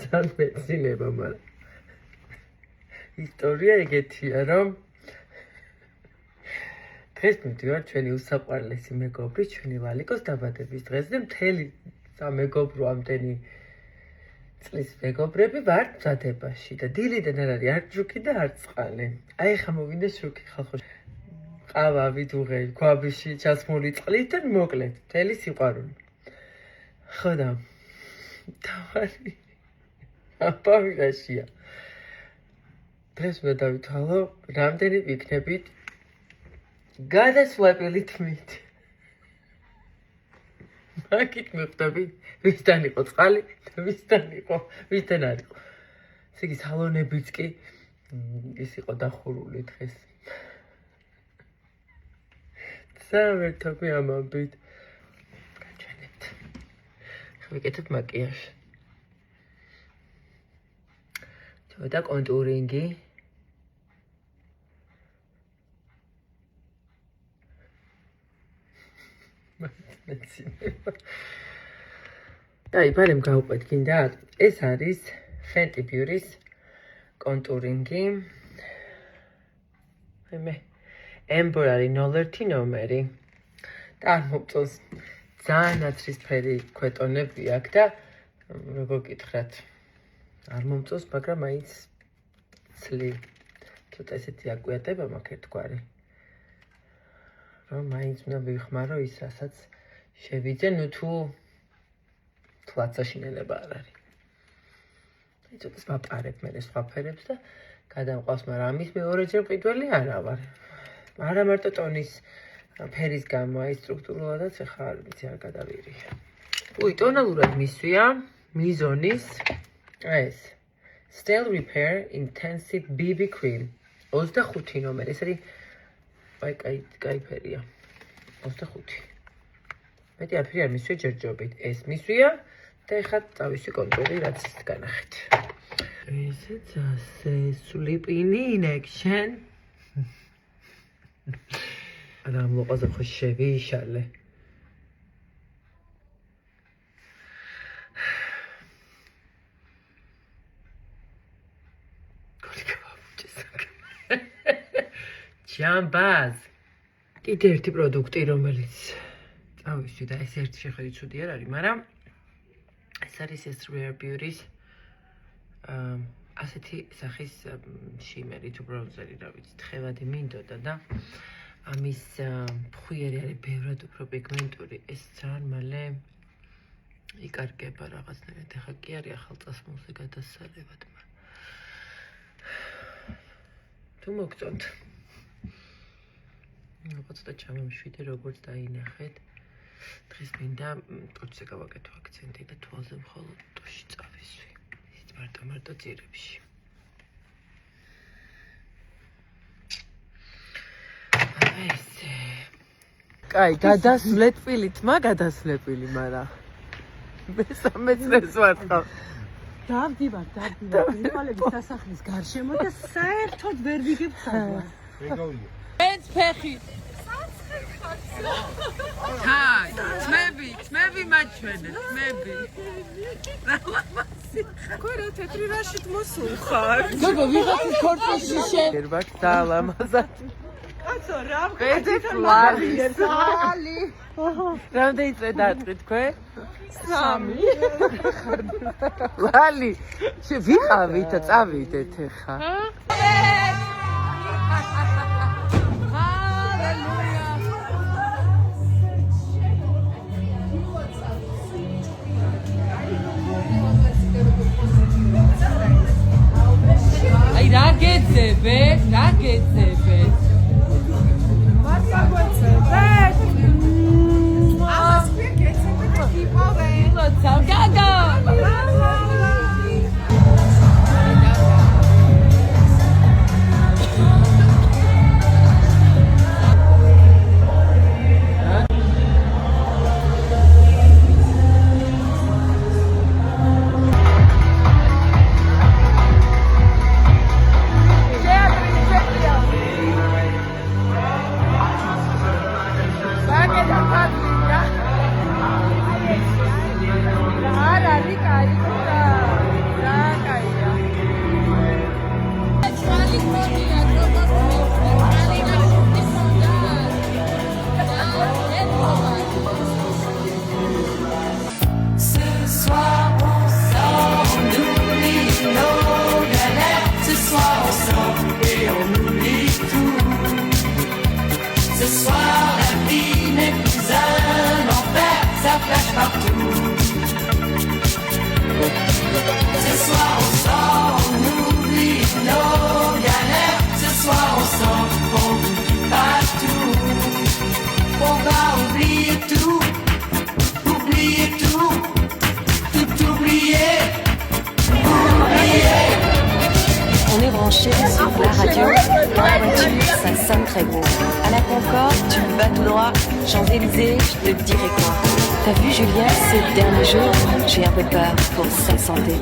ძალიან მეცინება, მაგრამ ისტორია ეგეთია, რომ დღეს მივდივარ ჩვენი უსაყვარლესი მეგობრის, ჩვენი ვალიკოს დაბადების დღეს და მთელი სამეგობრო ამდენი წლის მეგობრები ვართ მზადებაში და დილიდან არ არის არ ჯუქი და არ წყალი. აი ხა მოვიდა შუქი ხალხო. ყავა ვიდუღე, ქვაბიში ჩასმული წყლით და მოკლედ, მთელი სიყვარული. ხო და თავარი აპავიღაშია. დღეს მე დავითვალო, რამდენი ვიქნებით გადასვლებელი თმით. მაგით მივხვდები, ვისთან იყო წყალი და ვისთან არ იყო. ესე იგი სალონებიც კი ის იყო დახურული დღეს. საერთოდ ამბობთ. გაჩვენებთ. ვიკეთებ მაკიაჟი. და კონტურინგი. აი, ბარემ გავყვეთ გინდა. ეს არის Fenty Beauty-ს კონტურინგი. მე Amber არის 01 ნომერი. და არ მოგწონს. ძალიან ნაცრისფერი ქვეტონები აქვს და როგორ გითხრათ, არ მომწონს, მაგრამ მაინც ცლი. ცოტა ესეთი აკვიატება მაქვს ერთგვარი. რომ მაინც უნდა ვიხმარო ის, რასაც შევიძე, ნუ თუ თვალსაშინელება არ არის. ცოტა ვაპარებ მე სხვა ფერებს და გადამყავს, მაგრამ ამის მეორეჯერ მყიდველი არა ვარ. არა მარტო ტონის ფერის გამო, აი სტრუქტურულადაც ახლა არ ვიცი არ გადავირია. უი, ტონალურად მისვია მიზონის ეს Style Repair Intensive BB Cream 25 ნომერი. ეს არის აი კაი ფერია. 25. მეტი არაფერი არ მისვია ჯერჯერობით. ეს მისვია და ეხლა წავისვი კონტური, რაც განახეთ. ესეც ასე სულიპინი in action. რა მოყაზე ხო შევიშალე. ჯამბაზ. კიდე ერთი პროდუქტი, რომელიც წავისვი და ეს ერთი შეხედვით ცუდი არ არის, მაგრამ ეს არის ეს Rare Beauty-ს ასეთი სახის შიმერი თუ ბრონზერი, რა ვიცი, თხევადი მინდოდა და ამის ფხვიერი არის ბევრად უფრო პიგმენტური, ეს ძალიან მალე იკარგება რაღაცნაირად. ეხლა კი არის ახალწასმულზე გადასალებად, მაგრამ თუ მოგწონთ ცოტა ჩამომშვიდე, როგორც დაინახეთ. დღეს მინდა ტოჩზე გავაკეთო აქცენტი და თვალზე მხოლოდ ტოში წავისვი. ისიც მარტო ძირებში. ესე. კაი, გადასვლეთპილი თმა გადასვლეთპილი, მაგრამ მე 13 წელს ვარხავ. დავდივარ. მიყოლების სასახლის გარშემო და საერთოდ ვერ ვიგებ საერთოდ. ეგავია. ეს ფეხი. ჰაი, თმები მაჩვენე, თმები. ხო რა თეთრი რაშით მოსულხარ? გოგო ვიღაცის ქორწილში შერბაკ დაალამაზად. კაცო რა ვედებ ლალი. აჰა. რამდენი წელი დაწყით თქვენ? 3. ლალი, ვიყავით და წავიდეთ ეხა. აი რა გეძებეთ? მას გაგვეცებეთ? ამას ქვია გეცებეთ და გიპოვე. ლოცავ გაგა. flashs partout. Ce soir on sort, on oublie nos galères. Ce soir on sort, on oublie pas tout. On va oublier tout, oublier tout, tout oublier, oublier. On est branché sur la radio, dans la voiture, ça sonne très beau. À la Concorde, tu vas tout droit, Champs-Élysées, je te dirai quoi. T'as vu Julien, ces derniers jours, j'ai un peu peur pour sa santé.